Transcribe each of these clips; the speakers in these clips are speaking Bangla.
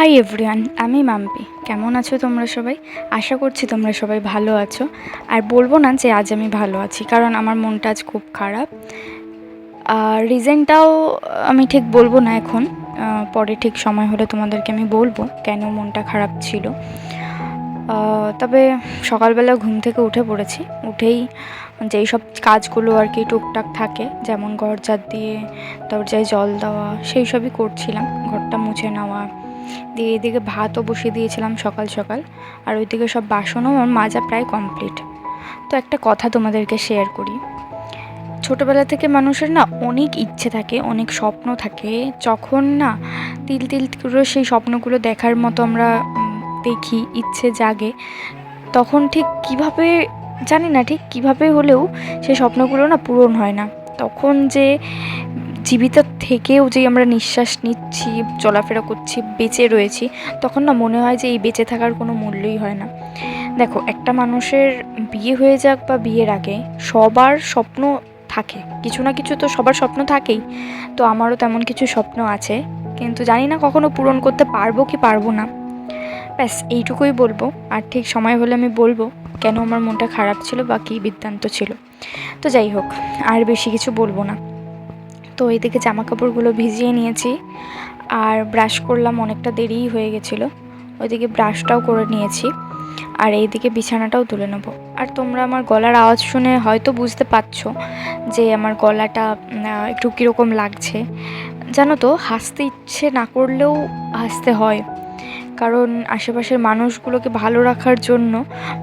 হাই এভরিওয়ান, আমি মাম্পি। কেমন আছো তোমরা সবাই? আশা করছি তোমরা সবাই ভালো আছো। আর বলবো না যে আজ আমি ভালো আছি, কারণ আমার মনটা আজ খুব খারাপ। আর রিজনটাও আমি ঠিক বলবো না এখন, পরে ঠিক সময় হলে তোমাদেরকে আমি বলবো কেন মনটা খারাপ ছিল। তবে সকালবেলা ঘুম থেকে উঠে পড়েছি। উঠেই যেই সব কাজগুলো আর কি টুকটাক থাকে, যেমন ঘর ঝাড় দিয়ে দরজায় জল দেওয়া, সেই সবই করছিলাম। ঘরটা মুছে নেওয়া, দিয়ে এদিকে ভাতও বসিয়ে দিয়েছিলাম সকাল সকাল। আর ওইদিকে সব বাসনও আমার মাজা প্রায় কমপ্লিট। তো একটা কথা তোমাদেরকে শেয়ার করি। ছোটোবেলা থেকে মানুষের না অনেক ইচ্ছে থাকে, অনেক স্বপ্ন থাকে। যখন না তিল তিল করে সেই স্বপ্নগুলো দেখার মতো আমরা দেখি, ইচ্ছে জাগে, তখন ঠিক কিভাবে জানি না, ঠিক কিভাবে হলেও সেই স্বপ্নগুলো না পূরণ হয় না। তখন যে জীবিত থেকেও যে আমরা নিঃশ্বাস নিচ্ছি, চলাফেরা করছি, বেঁচে রয়েছি, তখন না মনে হয় যে এই বেঁচে থাকার কোনো মূল্যই হয় না। দেখো, একটা মানুষের বিয়ে হয়ে যাক বা বিয়ের আগে সবার স্বপ্ন থাকে, কিছু না কিছু তো সবার স্বপ্ন থাকেই। তো আমারও তেমন কিছু স্বপ্ন আছে, কিন্তু জানি না কখনো পূরণ করতে পারবো কি পারবো না। ব্যাস এইটুকুই বলবো। আর ঠিক সময় হলে আমি বলবো কেন আমার মনটা খারাপ ছিল বা কী বৃত্তান্ত ছিল। তো যাই হোক, আর বেশি কিছু বলবো না। তো এইদিকে জামা কাপড়গুলো ভিজিয়ে নিয়েছি, আর ব্রাশ করলাম, অনেকটা দেরিই হয়ে গেছিলো। ওইদিকে ব্রাশটাও করে নিয়েছি, আর এইদিকে বিছানাটাও তুলে নেবো। আর তোমরা আমার গলার আওয়াজ শুনে হয়তো বুঝতে পারছো যে আমার গলাটা একটু কীরকম লাগছে। জানো তো, হাসতে ইচ্ছে না করলেও হাসতে হয়, কারণ আশেপাশের মানুষগুলোকে ভালো রাখার জন্য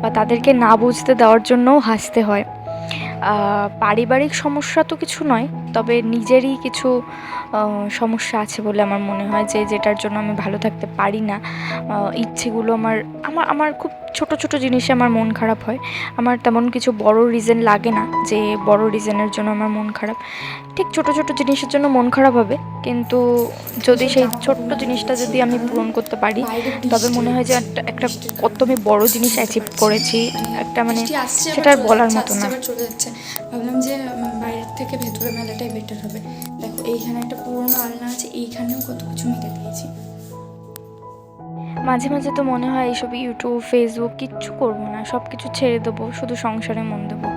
বা তাদেরকে না বুঝতে দেওয়ার জন্যও হাসতে হয়। পারিবারিক সমস্যা তো কিছু নয়, তবে নিজেরই কিছু সমস্যা আছে বলে আমার মনে হয়, যেটার জন্য আমি ভালো থাকতে পারি না। ইচ্ছেগুলো আমার আমার আমার খুব ছোট ছোট জিনিসে আমার মন খারাপ হয়। আমার তেমন কিছু বড় রিজন লাগে না যে বড় রিজনের জন্য আমার মন খারাপ। ঠিক ছোট ছোট জিনিসের জন্য মন খারাপ হবে, কিন্তু যদি সেই ছোট্ট জিনিসটা যদি আমি পূরণ করতে পারি, তবে মনে হয় যে একটা একটা কত আমি বড় জিনিস অ্যাচিভ করেছি। একটা মানে সেটা আর বলার মতো না। চলে যাচ্ছে, ভাবলাম যে বাইরের থেকে ভেতরে মেলাটাই বেটার হবে। দেখো, এইখানে একটা পুরোনো আলনা আছে, এইখানেও কত কিছু মেলে দিয়েছি। মাঝে মাঝে তো মনে হয় এইসব ইউটিউব, ফেসবুক কিচ্ছু করবো না, সব কিছু ছেড়ে দেবো, শুধু সংসারে মন দেবো।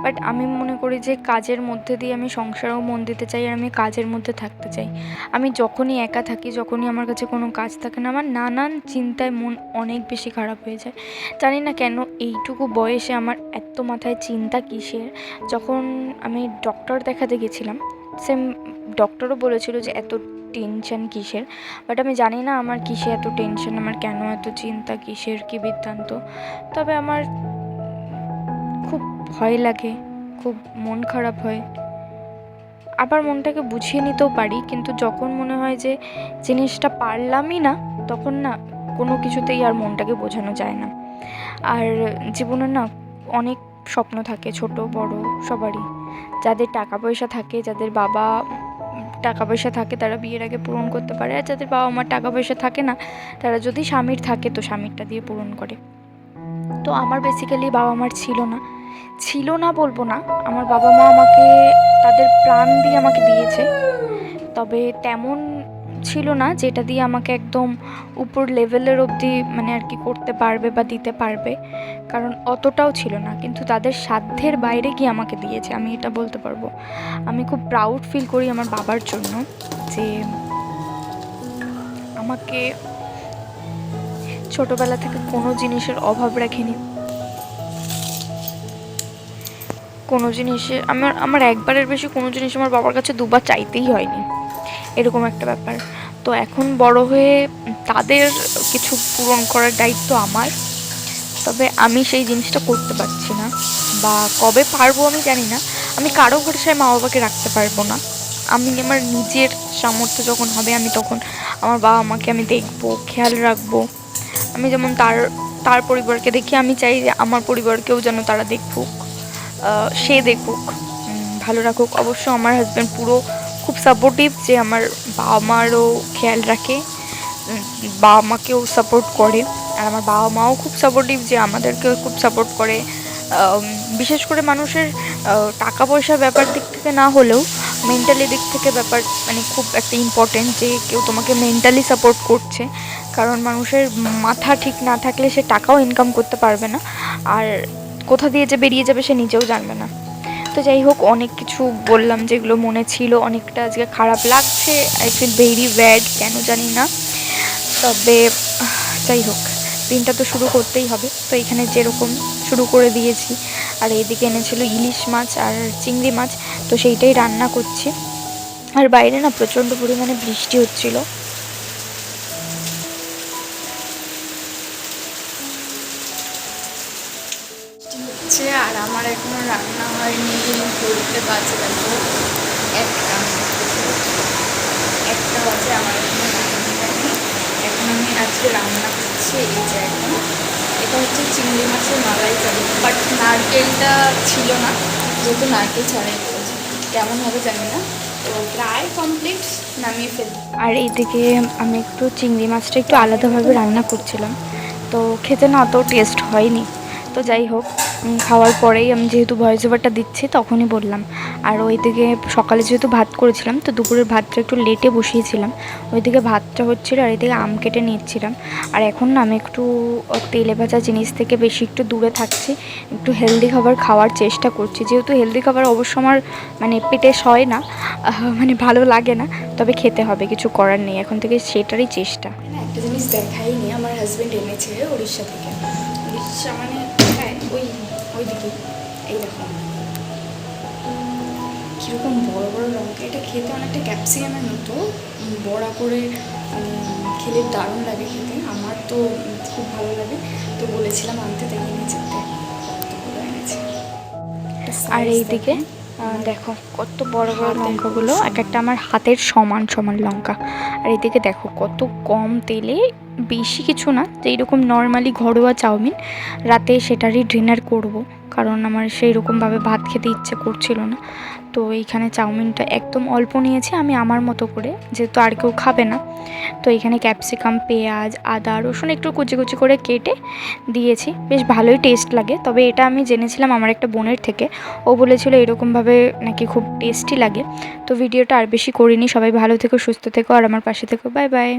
বাট আমি মনে করি যে কাজের মধ্যে দিয়ে আমি সংসারেও মন দিতে চাই, আর আমি কাজের মধ্যে থাকতে চাই। আমি যখনই একা থাকি, যখনই আমার কাছে কোনো কাজ থাকে না, আমার নানান চিন্তায় মন অনেক বেশি খারাপ হয়ে যায়। জানি না কেন এইটুকু বয়সে আমার এত মাথায় চিন্তা কিসের। যখন আমি ডক্টর দেখাতে গেছিলাম, সেম ডক্টরও বলেছিল যে এত টেনশন কিসের। বাট আমি জানি না আমার কিসে এত টেনশন, আমার কেন এত চিন্তা, কিসের কী বৃত্তান্ত। তবে আমার খুব ভয় লাগে, খুব মন খারাপ হয়। আবার মনটাকে বুঝিয়ে নিতেও পারি, কিন্তু যখন মনে হয় যে জিনিসটা পারলামই না, তখন না কোনো কিছুতেই আর মনটাকে বোঝানো যায় না। আর জীবনে না অনেক স্বপ্ন থাকে, ছোট বড় সবারই। যাদের টাকা পয়সা থাকে, যাদের বাবা টাকা পয়সা থাকে, তারা বিয়ের আগে পূরণ করতে পারে। আর যাদের বাবা মার টাকা পয়সা থাকে না, তারা যদি স্বামীর থাকে তো স্বামীরটা দিয়ে পূরণ করে। তো আমার বেসিক্যালি বাবা মার ছিল না বলবো না, আমার বাবা মা আমাকে তাদের প্রাণ দিয়ে আমাকে দিয়েছে, তবে তেমন ছিল না যেটা দিয়ে আমাকে একদম উপর লেভেলের অবধি মানে আর কি করতে পারবে বা দিতে পারবে, কারণ অতটাও ছিল না। কিন্তু তাদের সাধ্যের বাইরে গিয়ে আমাকে দিয়েছে, আমি এটা বলতে পারবো। আমি খুব প্রাউড ফিল করি আমার বাবার জন্য, যে আমাকে ছোটবেলা থেকে কোনো জিনিসের অভাব রাখেনি। কোনো জিনিসে আমার একবারের বেশি কোনো জিনিস আমার বাবার কাছে দুবার চাইতেই হয়নি, এরকম একটা ব্যাপার। তো এখন বড় হয়ে তাদের কিছু পূরণ করার দায়িত্ব আমার, তবে আমি সেই জিনিসটা করতে পারছি না, বা কবে পারবো আমি জানি না। আমি কারো ভরসায় মা বাবাকে রাখতে পারবো না। আমি আমার নিজের সামর্থ্য যখন হবে, আমি তখন আমার বাবা মাকে আমি দেখবো, খেয়াল রাখবো। আমি যেমন তার তার পরিবারকে দেখি, আমি চাই যে আমার পরিবারকেও যেন তারা দেখুক, সে দেখুক, ভালো রাখুক। অবশ্য আমার হাজব্যান্ড পুরো খুব সাপোর্টিভ, যে আমার বাবা মারও খেয়াল রাখে, বাবা মাকেও সাপোর্ট করে। আর আমার বাবা মাও খুব সাপোর্টিভ, যে আমাদেরকেও খুব সাপোর্ট করে। বিশেষ করে মানুষের টাকা পয়সার ব্যাপার দিক থেকে না হলেও মেন্টালি দিক থেকে ব্যাপার মানে খুব একটা ইম্পর্টেন্ট, যে কেউ তোমাকে মেন্টালি সাপোর্ট করছে। কারণ মানুষের মাথা ঠিক না থাকলে সে টাকাও ইনকাম করতে পারবে না, আর কোথা দিয়ে যে বেরিয়ে যাবে সে নিজেও জানবে না। তো যাই হোক, অনেক কিছু বললাম যেগুলো মনে ছিল, অনেকটা আজকে খারাপ লাগছে, আই ফিল ভেরি ব্যাড, কেন জানি না। তবে যাই হোক, দিনটা তো শুরু করতেই হবে, তো এখানে যেরকম শুরু করে দিয়েছি। আর এইদিকে এনেছিল ইলিশ মাছ আর চিংড়ি মাছ, তো সেইটাই রান্না করছি। আর বাইরে না প্রচণ্ড পরিমাণে বৃষ্টি হচ্ছিল। হচ্ছে আর আমার এখনো রান্না হয়নি, করতে বাজে দেখো একটা বাজে, আমার এখনো রান্না হয়নি। এখন আমি আজকে রান্না করছি এই যে এখন এটা হচ্ছে চিংড়ি মাছের মালাইকারি, বাট নারকেলটা ছিল না, যেহেতু নারকেল ছাড়াই করেছি, কেমন হবে জানি না। তো প্রায় কমপ্লিট, নামিয়ে ফেলবো। আর এইদিকে আমি একটু চিংড়ি মাছটা একটু আলাদাভাবে রান্না করছিলাম, তো খেতে না অত টেস্ট হয়নি। তো যাই হোক, খাওয়ার পরেই আমি যেহেতু ভয়েস ওভারটা দিচ্ছি তখনই বললাম। আর ওইদিকে সকালে যেহেতু ভাত করেছিলাম, তো দুপুরের ভাতটা একটু লেটে বসিয়েছিলাম, ওইদিকে ভাতটা হচ্ছিলো আর এইদিকে আম কেটে নিচ্ছিলাম। আর এখন না আমি একটু তেলে ভাজা জিনিস থেকে বেশি একটু দূরে থাকছি, একটু হেলদি খাবার খাওয়ার চেষ্টা করছি, যেহেতু হেলদি খাবার অবশ্য আমার মানে পেটে সয় না, মানে ভালো লাগে না, তবে খেতে হবে, কিছু করার নেই, এখন থেকে সেটারই চেষ্টা। একটা জিনিস দেখাইনি, আমার হাজব্যান্ড এনেছে উড়িষ্যা থেকে। উড়িষ্যা মানে হ্যাঁ ওই দিকে, এই দেখো কীরকম বড় বড় লঙ্কা, এটা খেতে অনেকটা ক্যাপসিকামের মতো বড়া করে খেলে দারুণ লাগে খেতে, আমার তো খুব ভালো লাগে, তো বলেছিলাম আনতে, তাই এনেছে। এনেছে আর এইদিকে দেখো কত বড় বড় লঙ্কাগুলো, এক একটা আমার হাতের সমান সমান লঙ্কা। আর এইদিকে দেখো কত কম তেলে, বেশি কিছু না, যেইরকম নর্মালি ঘরোয়া চাউমিন, রাতে সেটারই ডিনার করব, কারণ আমার সেই রকমভাবে ভাত খেতে ইচ্ছে করছিল না। তো এইখানে চাউমিনটা একদম অল্প নিয়েছি আমি আমার মতো করে, যেহেতু আর কেউ খাবে না। তো এখানে ক্যাপসিকাম, পেঁয়াজ, আদা, রসুন একটু কুচি কুচি করে কেটে দিয়েছি, বেশ ভালোই টেস্ট লাগে। তবে এটা আমি জেনেছিলাম আমার একটা বোনের থেকে, ও বলেছিল এরকমভাবে নাকি খুব টেস্টি লাগে। তো ভিডিওটা আর বেশি করিনি, সবাই ভালো থেকো, সুস্থ থেকো, আর আমার পাশে থেকো, বাই বাই।